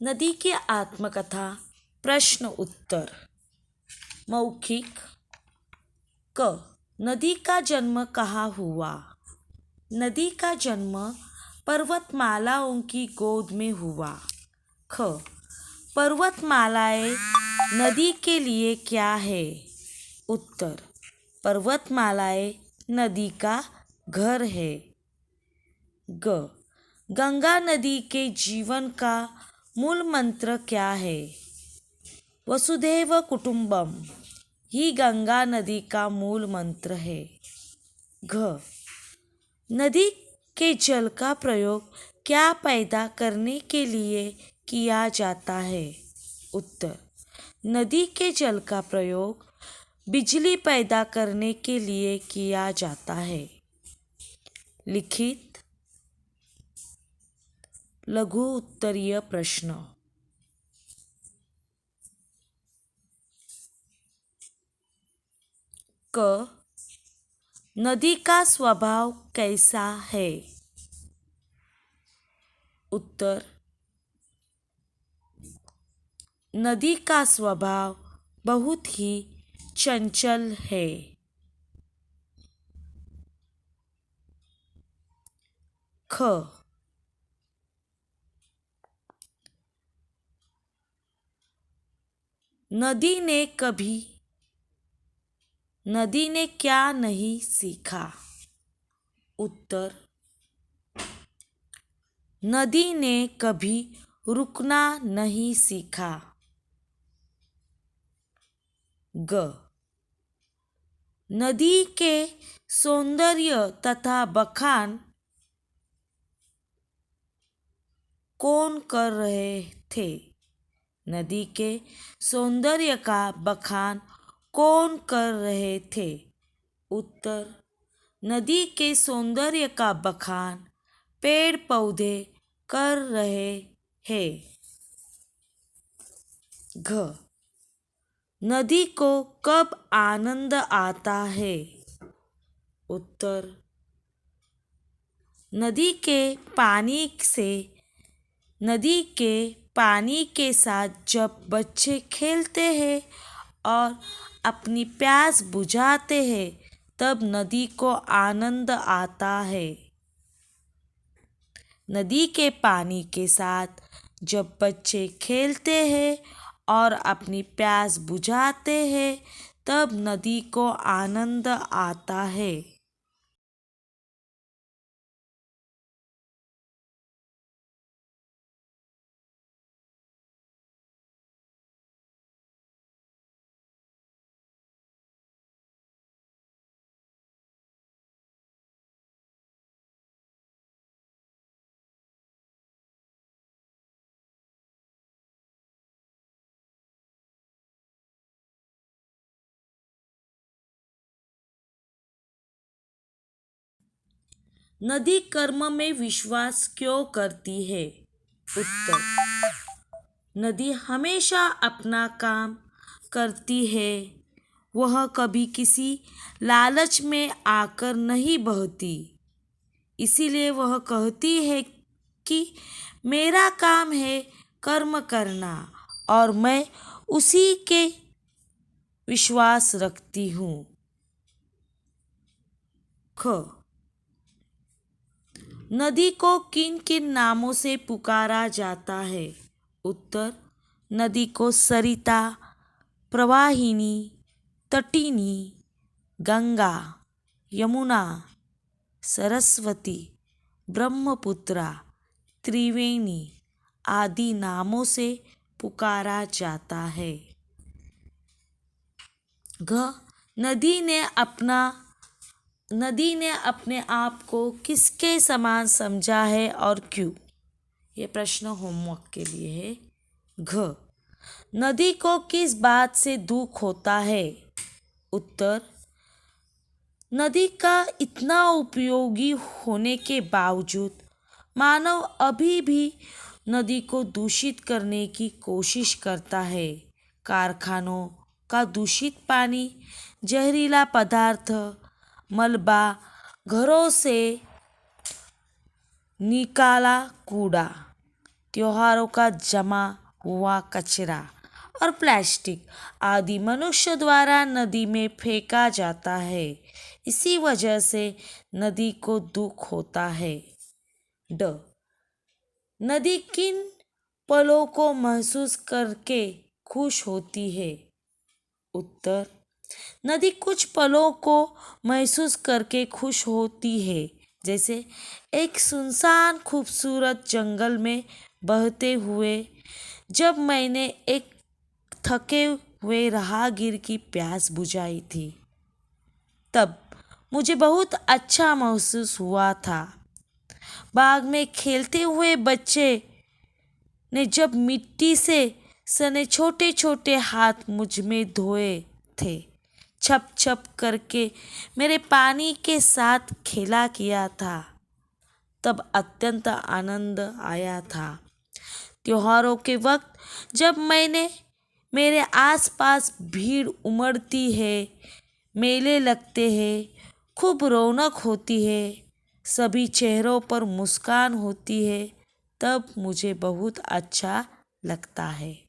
नदी की आत्मकथा प्रश्न उत्तर। मौखिक। क। नदी का जन्म कहाँ हुआ? नदी का जन्म पर्वतमालाओं की गोद में हुआ। ख। पर्वतमालाएं नदी के लिए क्या है? उत्तर। पर्वतमालाएं नदी का घर है। ग। गंगा नदी के जीवन का मूल मंत्र क्या है? वसुधैव कुटुंबम ही गंगा नदी का मूल मंत्र है। घ। नदी के जल का प्रयोग क्या पैदा करने के लिए किया जाता है? उत्तर। नदी के जल का प्रयोग बिजली पैदा करने के लिए किया जाता है। लिखित लघु उत्तरीय प्रश्न। क। नदी का स्वभाव कैसा है? उत्तर। नदी का स्वभाव बहुत ही चंचल है। ख। नदी ने क्या नहीं सीखा? उत्तर। नदी ने कभी रुकना नहीं सीखा। ग। नदी के सौंदर्य तथा बखान कौन कर रहे थे? नदी के सौंदर्य का बखान कौन कर रहे थे? उत्तर। नदी के सौंदर्य का बखान पेड़ पौधे कर रहे हैं। घ। नदी को कब आनंद आता है? उत्तर। नदी के पानी के साथ जब बच्चे खेलते हैं और अपनी प्यास बुझाते हैं तब नदी को आनंद आता है। नदी के पानी के साथ जब बच्चे खेलते हैं और अपनी प्यास बुझाते हैं तब नदी को आनंद आता है। नदी कर्म में विश्वास क्यों करती है? उत्तर। नदी हमेशा अपना काम करती है। वह कभी किसी लालच में आकर नहीं बहती। इसीलिए वह कहती है कि मेरा काम है कर्म करना और मैं उसी के विश्वास रखती हूँ। ख। नदी को किन किन नामों से पुकारा जाता है? उत्तर। नदी को सरिता, प्रवाहिनी, तटिनी, गंगा, यमुना, सरस्वती, ब्रह्मपुत्रा, त्रिवेणी आदि नामों से पुकारा जाता है। घ। नदी ने अपने आप को किसके समान समझा है और क्यों? ये प्रश्न होमवर्क के लिए है। घ। नदी को किस बात से दुख होता है? उत्तर। नदी का इतना उपयोगी होने के बावजूद मानव अभी भी नदी को दूषित करने की कोशिश करता है। कारखानों का दूषित पानी, जहरीला पदार्थ, मलबा, घरों से निकाला कूड़ा, त्योहारों का जमा हुआ कचरा और प्लास्टिक आदि मनुष्य द्वारा नदी में फेंका जाता है। इसी वजह से नदी को दुख होता है। ड नदी किन पलों को महसूस करके खुश होती है? उत्तर, नदी कुछ पलों को महसूस करके खुश होती है, जैसे एक सुनसान खूबसूरत जंगल में बहते हुए जब मैंने एक थके हुए राहगीर की प्यास बुझाई थी, तब मुझे बहुत अच्छा महसूस हुआ था। बाग में खेलते हुए बच्चे ने जब मिट्टी से सने छोटे छोटे हाथ मुझ में धोए थे, छप छप करके मेरे पानी के साथ खेला किया था, तब अत्यंत आनंद आया था। त्योहारों के वक्त जब मेरे आसपास भीड़ उमड़ती है, मेले लगते हैं, खूब रौनक होती है, सभी चेहरों पर मुस्कान होती है, तब मुझे बहुत अच्छा लगता है।